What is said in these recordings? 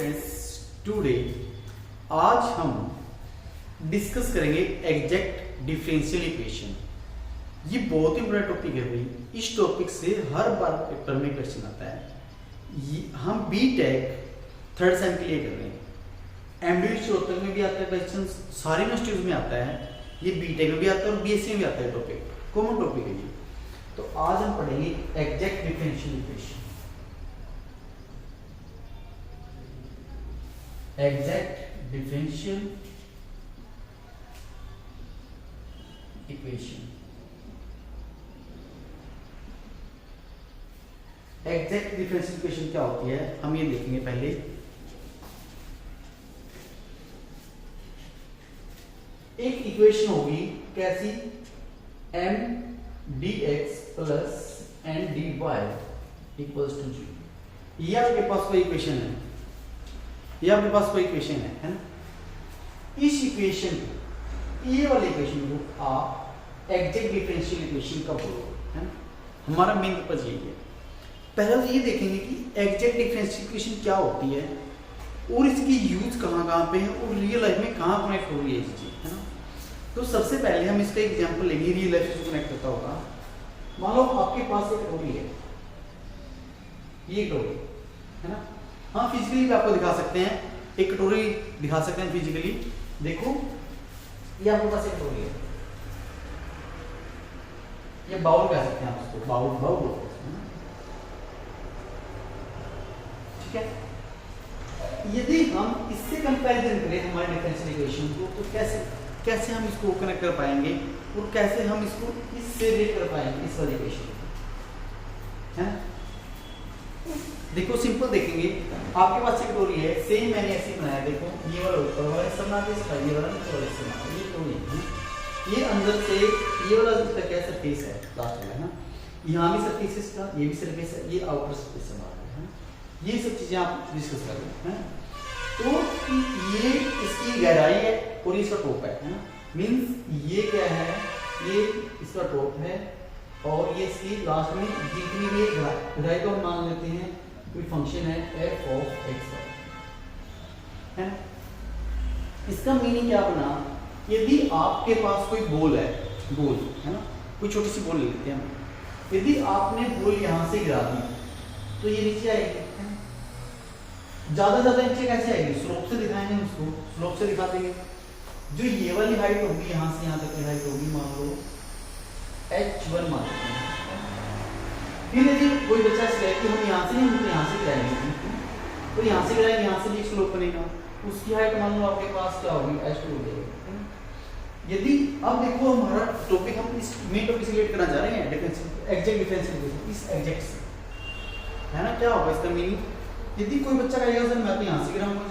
Friends, today आज हम discuss करेंगे एग्जैक्ट डिफरेंशियल इक्वेशन। ये बहुत ही बड़ा टॉपिक है भाई। इस टॉपिक से हर बार पेपर में क्वेश्चन आता है। हम बीटेक थर्ड सेम के लिए कर रहे हैं। एमडी चौहत्तर में भी आता है क्वेश्चन, सारे यूनिवर्सिटीज में आता है, ये बीटेक में भी आता है और बीएससी में भी आता है। टॉपिक कॉमन टॉपिक है ये। तो आज हम पढ़ेंगे exact differential equation. Exact differential equation. Exact differential equation क्या होती है हम ये देखेंगे पहले। एक इक्वेशन होगी कैसी, M D X plus N D Y equals to zero. ये आपके पास कोई इक्वेशन है, ये आपके पास कोई इक्वेशन है ना। इस इक्वेशन को, ये वाली इक्वेशन को आप एग्जैक्ट डिफरेंशियल इक्वेशन का बोलोगे, है ना। हमारा मेन पर्पज यही है। पहले तो ये देखेंगे कि एग्जैक्ट डिफरेंशियल इक्वेशन क्या होती है और इसकी यूज कहाँ पे है और रियल लाइफ में कहाँ कनेक्ट हो रही है ये चीज, है ना। तो सबसे पहले हम इसका एग्जांपल लेंगे रियल लाइफ से कनेक्ट करता होगा। मान लो आपके पास एक कटोरी है, ये कटोरी है ना। हाँ, फिजिकली भी आपको दिखा सकते हैं, एक कटोरी दिखा सकते हैं फिजिकली। देखो ये आपके पास एक कटोरी है, ये बाउल कह सकते हैं आप उसको, बाउल बाउल है ना, ठीक है। यदि हम इससे कंपैरिजन करें हमारे डिफरेंशियल इक्वेशन को, तो कैसे हम इसको कनेक्ट कर पाएंगे और कैसे हम इसको इससे रिलेट कर पाएंगे इस वाली इक्वेशन को, है। देखो सिंपल देखेंगे, आपके पास एक कटोरी है, सेम मैंने ऐसे बनाया। देखो ये वाला ऊपर वाला हिस्सा बना के इसका, ये वाला नीचे वाला हिस्सा बना, ये कटोरी है। ये अंदर से ये वाला जितना क्या सरफेस है लास्ट वाला, है ना। यहाँ भी सरफेस है इसका, ये भी सरफेस है, ये आउटर सरफेस से बना है ना। ये सब चीजें आप डिस्कस कर रहे हैं। तो ये इसकी गहराई है और इसका टॉप है ना। मींस ये क्या है, ये इसका टॉप है और ये इसकी लास्ट में जितनी भी गहराई को हम मान लेते हैं कोई फंक्शन है f ऑफ x है। इसका मीनिंग क्या बना, यदि आपके पास कोई बॉल है, बॉल है ना, कोई छोटी सी बॉल ले लेते हैं हम। यदि आपने बॉल यहाँ से गिरा दी तो ये नीचे आएगी, ज्यादा नीचे कैसे आएगी, स्लोप से दिखाएंगे उसको, स्लोप से दिखा देंगे। जो ये वाली हाइट होगी यहाँ से यहाँ तक की हाइट होगी, मान लो h1 मान लेते हैं। फिर यदि कोई बच्चा इसलिए कि हम यहाँ से नहीं, हम यहाँ से गिराएंगे, तो यहाँ से गिराएंगे, यहाँ से भी स्लोप बनेगा, उसकी हाइट मान लो आपके पास क्या होगी, h2 हो जाएगी। यदि अब देखो हमारा टॉपिक, हम इस मेन टॉपिक से रिलेट करना चाह रहे हैं एग्जैक्ट डिफरेंशियल इक्वेशन, इस एग्जैक्ट से, है ना। क्या होगा इसका मीनिंग, यदि कोई बच्चा कहेगा सर मैं तो यहाँ से गिराऊंगा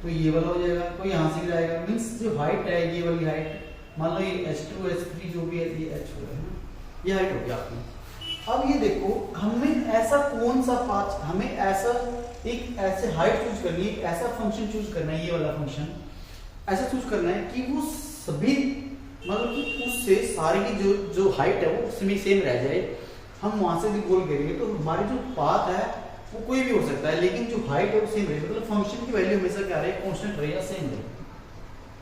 तो ये वाला हो जाएगा, कोई यहाँ से गिराएगा, मींस जो हाइट है ये वाली हाइट, मान लो ये h2 h3 जो भी है ये h है ना, ये हाइट हो गया आपकी। अब ये देखो हमें ऐसा कौन सा पाथ, हमें ऐसा एक ऐसे हाइट चूज करनी है, ऐसा फंक्शन चूज करना है, ये वाला फंक्शन ऐसा चूज करना है कि वो सभी मतलब कि उससे सारे की जो हाइट है वो उसमें सेम रह जाए। हम वहां से भी गोल करेंगे तो हमारी जो पाथ है वो कोई भी हो सकता है, लेकिन जो हाइट है वो सेम रहे, मतलब फंक्शन की वैल्यू हमेशा क्या रहे, कांस्टेंट रहे या सेम रहे,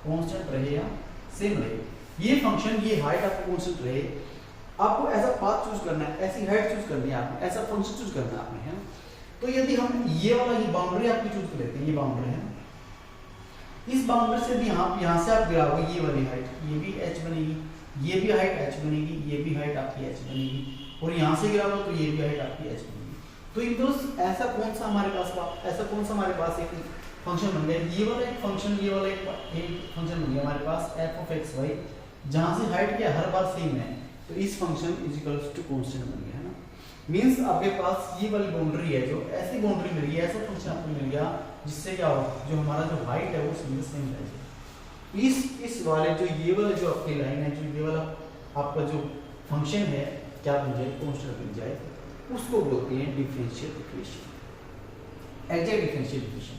कांस्टेंट रहे या सेम रहे। ये फंक्शन, ये हाइट आपको कांस्टेंट रहे, आपको ऐसा पाथ चूज करना है, ऐसी हाइट चूज करनी है आपने, ऐसा फंक्शन चूज करना है आपने, है। तो यदि हम ये वाला ये बाउंड्री आपकी चूज कर लेते हैं, ये बाउंड्री है, इस बाउंड्री से भी यहाँ से आप गिराओगे ये वाली हाइट, ये भी h बनेगी, ये भी हाइट h बनेगी, ये भी हाइट आपकी h बनेगी, और यहाँ से गिराओगे तो ये भी हाइट आपकी h बनेगी। तो इन दोस्त ऐसा कौन सा हमारे पास एक फंक्शन बन गया, ये वाला एक फंक्शन, ये वाला एक फंक्शन बन गया हमारे पास f ऑफ x y, जहां से हाइट क्या हर बार सेम है, तो इस function is equals to constant बन गया, है ना। मींस आपके पास ये वाली बाउंड्री है, जो ऐसी बाउंड्री मिल गई, ऐसा फंक्शन आपको मिल गया जिससे क्या हो, जो हमारा जो हाइट है वो सेम रह जाए। इस वाले जो ये वाला जो आपकी लाइन है, जो ये वाला आपका जो फंक्शन है क्या बन जाए, कांस्टेंट बन जाए, उसको बोलते हैं differential equation, exact differential equation.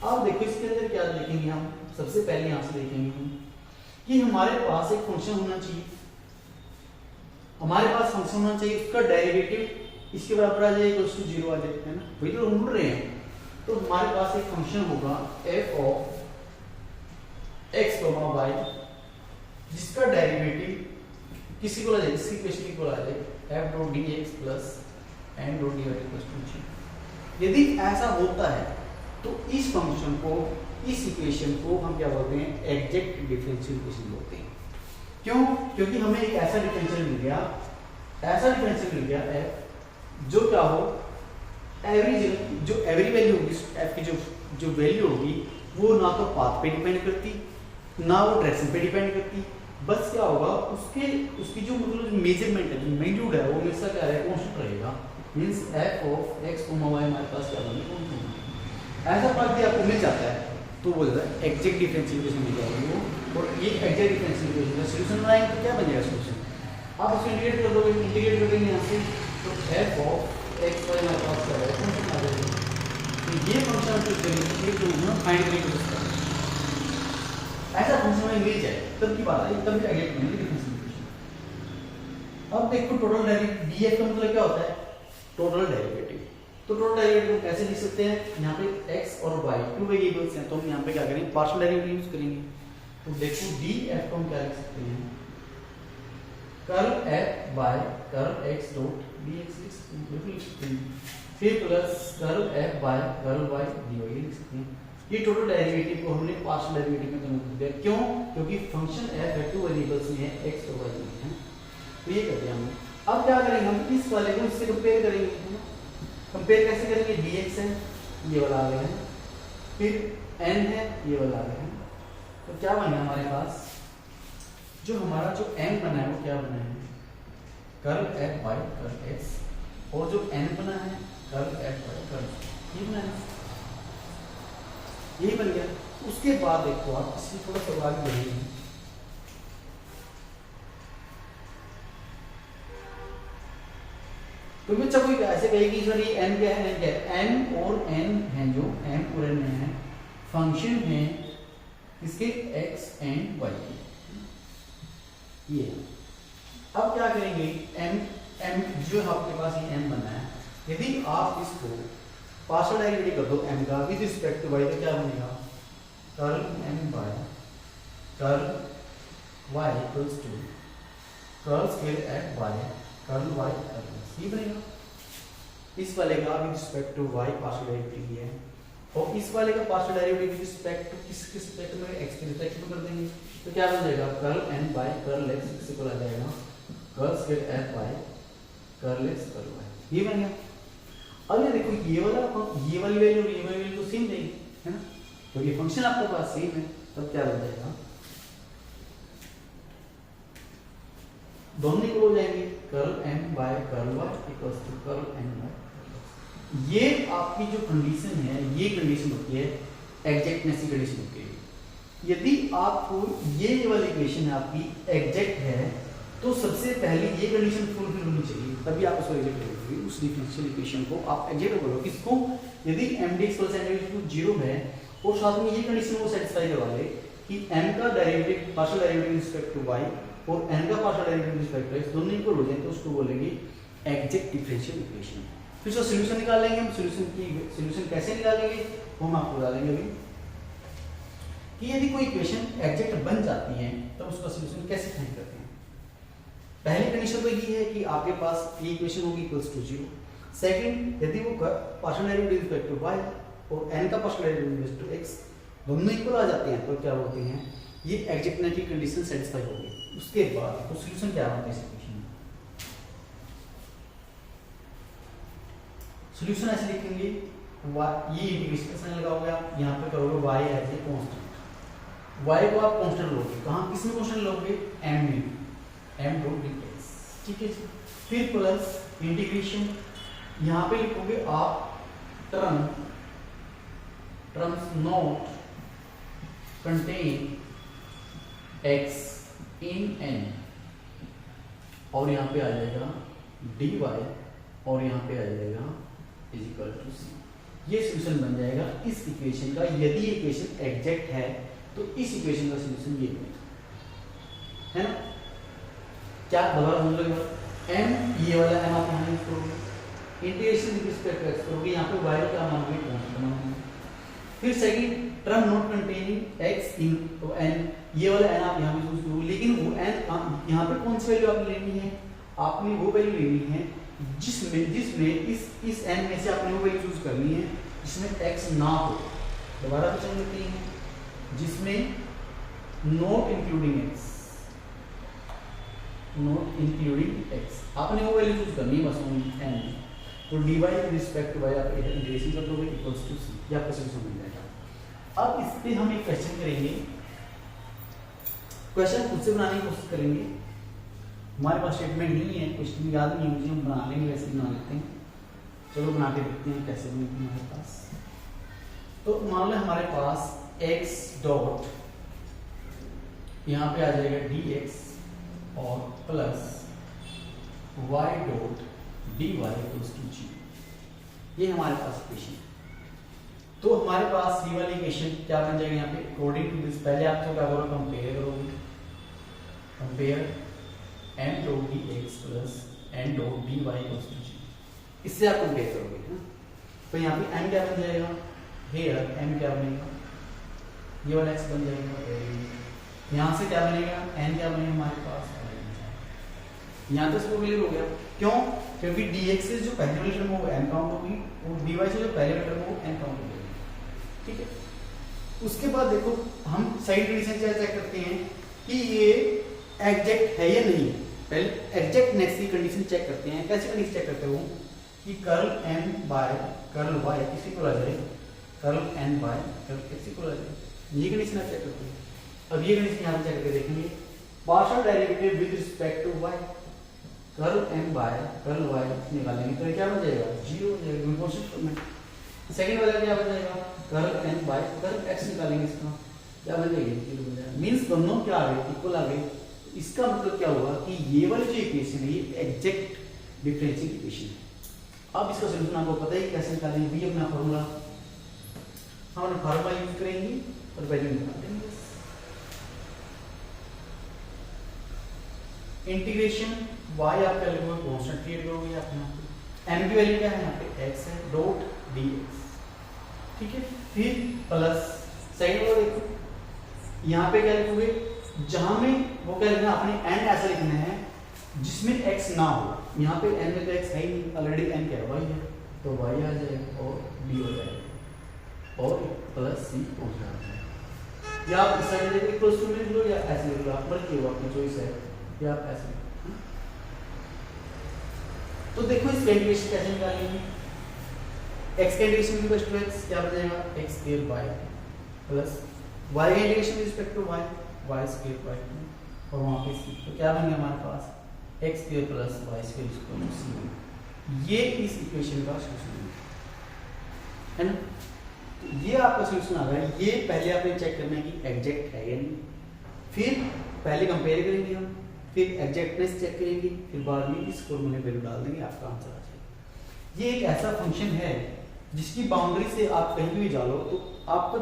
अब देखो इसके अंदर क्या देखेंगे हम, सबसे पहले यहाँ से देखेंगे कि हमारे पास एक फंक्शन होना चाहिए, हमारे पास फंक्शन होना चाहिए, उसका डेरिवेटिव इसके बराबर आ जाए, इक्वल्स टू 0 आ जाए, है ना। वही तो ढूंढ रहे हैं, तो हमारे पास एक फंक्शन होगा f ऑफ x, y, जिसका डेरिवेटिव किसी को ला जाए, इसकी इक्वेशन को ला जाए f dot dx plus n dot dy equal to g। यदि ऐसा होता है तो इस फंक्शन को, इस इक्वेशन को हम क्या बोलते हैं, एग्जैक्ट डिफरेंशियल इक्वेशन बोलते हैं। क्यों? क्योंकि हमें एक ऐसा डिफरेंशियल मिल गया, f जो क्या हो, जो एवरी वैल्यू होगी f की, जो वैल्यू होगी वो ना तो पाथ पे डिपेंड करती, ना वो डायरेक्शन पे डिपेंड करती, बस क्या होगा उसकी जो मतलब मेजरमेंट है, जो मैग्नीट्यूड है, वो हमेशा क्या रहेगा, कांस्टेंट रहेगा। Means f of x, y हमारे पास क्या बनेगा, ऐसा पार्ट भी आपको मिल जाता है तो वो जाता है एग्जैक्ट डिफरेंशियल इक्वेशन मिल जाएगी वो। और ये एग्जैक्ट डिफरेंशियल इक्वेशन का सॉल्यूशन बनाएंगे तो क्या बन जाएगा सॉल्यूशन, आप उसको इंटीग्रेट कर दोगे, इंटीग्रेट कर देंगे यहाँ से, तो f ऑफ x, y हमारे पास क्या है, फंक्शन आ जाएगा। तो ये फंक्शन हम चूज करेंगे, ये जो हम फाइंड करने की कोशिश करेंगे, ऐसा फंक्शन हमें मिल जाए तब की बात है, तब एग्जैक्ट बनेगी डिफरेंशियल इक्वेशन। अब देखो टोटल डेरिवेटिव, df का मतलब क्या होता है, टोटल डेरिवेटिव। तो टोटल डेरिवेटिव को कैसे लिख सकते हैं, यहाँ पे x और y टू वेरिएबल्स हैं, तो हम यहाँ पे क्या करेंगे, पार्शियल डेरिवेटिव यूज करेंगे। तो देखो df को हम क्या लिख सकते हैं, curl f by curl x dot dx लिख सकते हैं, फिर plus curl f by curl y dy लिख सकते हैं। ये टोटल डेरिवेटिव को हमने पार्शियल डेरिवेटिव में कन्वर्ट कर दिया, क्यों? क्योंकि फंक्शन f है टू वेरिएबल्स में है, x और y में है, तो ये कर दिया हमने। अब क्या करेंगे, हम इस वाले को इससे कंपेयर करेंगे, कंपेयर कैसे करेंगे, dx है, ये वाला आ गया है, फिर n है, ये वाला आ गया है, तो क्या बना हमारे पास, जो हमारा जो n बना है वो क्या बना है, curl f by curl x, और जो n बना है कर्ल f बाय कर्ल, ये बना है, यही बन गया। उसके बाद देखो आप इसकी थोड़ा सा आगे बढ़ेंगे, तो बच्चा कोई ऐसे कहेगी सर ये n क्या है, n क्या है, m और n है, जो m और n है फंक्शन है इसके x एंड y के, ये। अब क्या करेंगे, m जो आपके पास ये m बना है, यदि आप इसको पार्शियल डेरिवेटिव कर दो m का विद रिस्पेक्ट टू y, तो क्या बनेगा, curl m by curl y equals to curl square f by curl y, ये बनेगा। इस वाले का with respect to y partial derivative है, और इस वाले का partial derivative with respect to किस रिस्पेक्ट में, x के रिस्पेक्ट में कर देंगे, तो क्या बन जाएगा, curl n by curl x equal आ जाएगा curl square f by curl x curl y, ये बन गया। अब ये देखो ये वाली वैल्यू और ये वाली वैल्यू तो सेम रहेगी, है ना, क्योंकि फंक्शन आपके पास सेम है, तब क्या बन जाएगा, दोनों इक्वल हो जाएंगे, curl m by curl y equals to curl n by. ये आपकी जो कंडीशन है, ये कंडीशन होती है एग्जैक्टनेस की कंडीशन होती है। यदि आपको ये वाली इक्वेशन है आपकी एग्जैक्ट है, तो सबसे पहले ये कंडीशन फुलफिल होनी चाहिए, तभी आप उसको एग्जैक्ट करोगे, उस डिफरेंशियल इक्वेशन को आप एग्जैक्ट करोगे। किसको, यदि mdx प्लस n 0 है और साथ में ये कंडीशन को सेटिस्फाई करवा ले कि m का derivative partial derivative with respect to y और n का partial derivative with respect to x दोनों इक्वल हो जाए, तो उसको बोलेंगे एग्जैक्ट डिफरेंशियल इक्वेशन। फिर उसका सॉल्यूशन निकाल लेंगे हम, सॉल्यूशन कैसे निकालेंगे वो हम आपको बता देंगे अभी, कि यदि कोई इक्वेशन एग्जैक्ट बन जाती है तो उसका सॉल्यूशन कैसे फाइंड करते हैं। पहली कंडीशन तो ये है कि आपके पास ये इक्वेशन होगी इक्वल्स टू 0। सेकंड, यदि वो partial derivative with respect to y और n का partial derivative with respect to x दोनों इक्वल आ जाते हैं, तो क्या बोलते हैं, ये एग्जैक्टनेस की कंडीशन सेटिस्फाई हो गई। उसके बाद तो सॉल्यूशन क्या होता है इस इक्वेशन में, सॉल्यूशन ऐसे लिखेंगे, ये इंटीग्रेशन का साइन लगाओगे आप, यहाँ पे करोगे y as a constant, y को आप कांस्टेंट लोगे, कहाँ किसमें कांस्टेंट लोगे, m में, m डॉट dx, ठीक है जी। फिर प्लस इंटीग्रेशन, यहाँ पे लिखोगे आप terms not contain x in n, और यहाँ पे आ जाएगा dy और यहाँ पे आ जाएगा इज इक्वल टू सी। ये सॉल्यूशन बन जाएगा इस इक्वेशन का। यदि ये इक्वेशन एग्जैक्ट है तो इस इक्वेशन का सॉल्यूशन ये बनेगा, है ना। क्या दोबारा समझ लो, m ये वाला m आप यहाँ यूज करोगे, integration with respect to x करोगे, यहाँ पे y का क्या मानोगे, कांस्टेंट मानोगे, फिर second term not containing x इन, तो n, ये वाला n आप यहाँ पे यूज करो, लेकिन वो n यहाँ पे कौन सी वैल्यू आपने लेनी है, आपने वो वैल्यू लेनी है जिसमें इस n में से आपने वो वैल्यू चूज करनी है जिसमें x ना हो। दोबारा क्वेश्चन लेते हैं, जिसमें not including x, not including x, आपने वो वैल्यू चूज करनी है बस n में। तो dy with respect to y आप इंटीग्रेशन कर दोगे इक्वल्स टू c, ये आपका सॉल्यूशन मिल जाएगा। अब इस पे हम एक क्वेश्चन करेंगे, क्वेश्चन खुद से बनाने की कोशिश करेंगे। हमारे पास स्टेटमेंट नहीं है, क्वेश्चन याद नहीं है मुझे, हम बना लेंगे, वैसे ही बना लेते हैं। चलो बना के देखते हैं कैसे बनेगी हमारे पास। तो मान लो हमारे पास x डॉट यहाँ पे आ जाएगा dx और plus y dot dy equals to g, ये हमारे पास इक्वेशन है। तो हमारे पास ये वाली इक्वेशन क्या बन जाएगी यहाँ पे, अकॉर्डिंग टू दिस, पहले आप तो क्या करोगे, कंपेयर करोगे, compare m dot dx plus n dot dy equals to g, इससे आप कंपेयर करोगे ना। तो यहाँ पे m क्या बन जाएगा, हेयर m क्या बनेगा, ये वाला x बन जाएगा, यहाँ से क्या बनेगा, n क्या बनेगा हमारे पास, यहाँ तक इसको क्लियर हो गया। क्यों, क्योंकि dx से जो पहले वाली टर्म वो n काउंट होगी और dy से जो पहले वाली टर्म वो n काउंट होगी, ठीक है। उसके बाद देखो हम साइड कंडीशन चेक करते हैं कि ये एग्जैक्ट है या नहीं। पहले एग्जैक्टनेस की कंडीशन चेक करते हैं। कैसे कंडीशन चेक करते हो कि curl m by curl y किसी को आ जाए, curl n by curl x को आ जाए, ये कंडीशन आप चेक करते हैं। अब ये कंडीशन यहाँ चेक करके देखेंगे, partial derivative with respect to y, curl m by curl y निकालेंगे तो क्या बन जाएगा, 0 हो जाएगा, कॉन्स्टेंट फॉर्म में। सेकंड वाला क्या बन जाएगा, curl n by curl x निकालेंगे, इसका क्या बन जाएगी, 0 बन जाएगा। मींस दोनों क्या आ गए, इक्वल आ गए। इसका मतलब क्या हुआ कि ये वाली जो इक्वेशन है ये एग्जैक्ट डिफरेंशियल इक्वेशन है। अब इसका सॉल्यूशन आपको पता है कैसे निकालेंगे, भी अपना फार्मूला, हम अपना फार्मूला यूज करेंगे और वैल्यू निकाल देंगे। इंटीग्रेशन y आप क्या लिखोगे, कांस्टेंट क्रिएट करोगे आप यहाँ पे, m की वैल्यू क्या है यहाँ पे x है, डॉट dx, ठीक है। फिर प्लस सेकंड वाला देखो यहाँ पे क्या लिखोगे, जहां में वो क्या लिखना, अपने n ऐसा लिखना है जिसमें x ना हो। यहाँ पे n में तो x है ही नहीं, ऑलरेडी n क्या है, y है, तो y आ जाएगा और b हो जाएगा और प्लस c हो जाएगा। या आप इस साइड देखो इक्वल्स टू में लिख लो या ऐसे लिख लो, आप मर्जी हो, अपनी चॉइस है, या आप ऐसे। तो देखो इस इंटीग्रेशन कैसे निकालेंगे, x का integration with respect to x क्या बन जाएगा, x square y plus y का integration with respect to y, y square by 2 और वहां पे c, तो क्या बन गया हमारे पास, x square plus y square equal to c। ये इस इक्वेशन का सॉल्यूशन है ना। ये आपका सॉल्यूशन आ गया। ये पहले आपने चेक करना है कि एग्जैक्ट है या नहीं, फिर पहले कंपेयर करेंगे हम, फिर एग्जैक्टनेस चेक करेंगे, फिर बाद में इस फॉर्मूले वैल्यू डाल देंगे, आपका आंसर आ जाएगा। ये एक ऐसा फंक्शन है जिसकी बाउंड्री से आप कहीं भी डालो तो आपका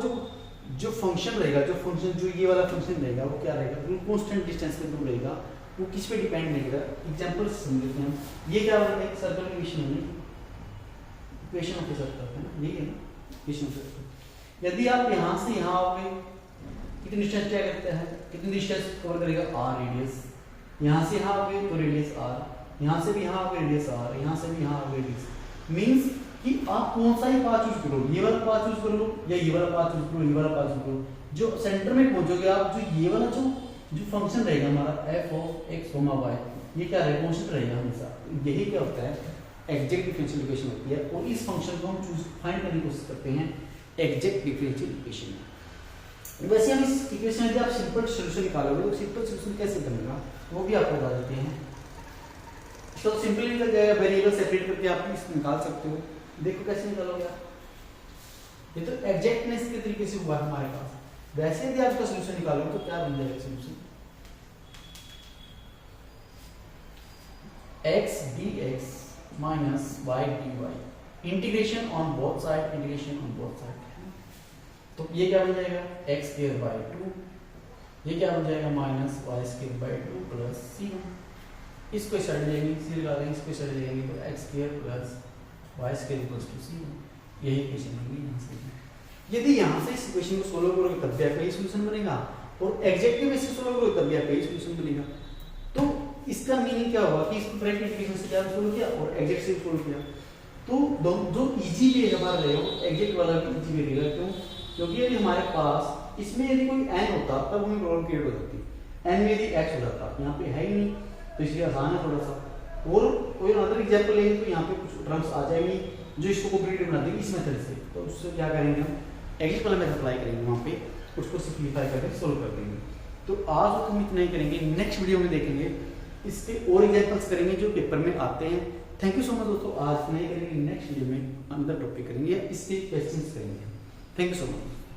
जो फंक्शन रहेगा, जो ये वाला फंक्शन रहेगा वो क्या रहेगा, बिल्कुल कांस्टेंट डिस्टेंस पे दूर रहेगा, वो किस पे डिपेंड नहीं करेगा। एग्जांपल समझते हैं हम, ये क्या होता है, सर्कल की इक्वेशन ऑफ सर्कल है ना, यही है ना इक्वेशन ऑफ सर्कल। यदि आप यहाँ से यहाँ आओगे, कितनी डिस्टेंस क्या करता है, कितनी डिस्टेंस कवर करेगा, r रेडियस, यहाँ से यहाँ आओगे तो रेडियस r, यहाँ से भी यहाँ आओगे रेडियस r, यहाँ से भी यहाँ आओगे रेडियस। मींस कि आप कौन सा ही पाथ चूज करो, ये वाला पाथ चूज कर लो या ये वाला पाथ चूज करो, ये वाला पाथ चूज करो, जो सेंटर में पहुंचोगे आप, जो ये वाला जो फंक्शन रहेगा हमारा f ऑफ x, y, ये क्या रहेगा, कांस्टेंट रहेगा हमेशा। यही क्या होता है, एग्जैक्ट डिफरेंशियल इक्वेशन होती है, और इस फंक्शन को हम चूज फाइंड करने की कोशिश करते हैं एग्जैक्ट डिफरेंशियल इक्वेशन। वैसे हम इस इक्वेशन यदि आप सिंपल सॉल्यूशन निकालोगे तो सिंपल सॉल्यूशन कैसे बनेगा वो भी आपको बता देते हैं। तो सिंपली निकल जाएगा, वेरिएबल सेपरेट करके आप इस निकाल सकते हो। देखो कैसे निकालोगे आप, ये तो एग्जैक्टनेस के तरीके से हुआ हमारे पास। वैसे यदि आप इसका सॉल्यूशन निकालोगे तो क्या बन जाएगा solution, x dx minus y dy, integration on both side, integration on both side. तो ये क्या बन जाएगा, x स्क्वायर बाय 2, ये क्या बन जाएगा minus y square by 2 plus c1। इसको साइड लेंगे, c लगा देंगे, इसको साइड लेंगे तो x square plus y square equals to c1। यही इक्वेशन होगी यहाँ से। यदि यहाँ से इस इक्वेशन को सोल्व करोगे तब भी आपका ये सोल्यूशन बनेगा, और एग्जैक्टिव बेसिस से सोल्व करोगे तब भी आपका ये सोल्यूशन बनेगा। तो इसका मीनिंग क्या होगा कि इसको ब्रैकेट इक्वेशन से क्या सोल्व किया और एग्जैक्ट से सोल्व किया, तो जो इजी वे हमारा रहेगा एग्जैक्ट वाला भी इजी वे रहेगा। क्यों? क्योंकि यदि हमारे पास इसमें यदि कोई n होता तब हमें प्रॉब्लम क्रिएट हो सकती, n में यदि x हो जाता, यहाँ पे है ही नहीं, तो इसलिए आसान है थोड़ा सा। और कोई अदर एग्जांपल लेंगे तो यहाँ पे कुछ टर्म्स आ जाएंगी जो इसको कॉम्प्लिकेटेड बना देंगे इस मेथड से, तो उससे क्या करेंगे हम एग्जैक्ट वाला मेथड अप्लाई करेंगे, वहाँ पे उसको सिंप्लीफाई करके सोल्व कर देंगे। तो आज हम इतना ही करेंगे, नेक्स्ट वीडियो में देखेंगे इसके और एग्जांपल्स करेंगे जो पेपर में आते हैं। थैंक यू सो मच दोस्तों, आज नहीं करेंगे, नेक्स्ट वीडियो में अनदर टॉपिक करेंगे, इसके क्वेश्चंस करेंगे। Thank you so much.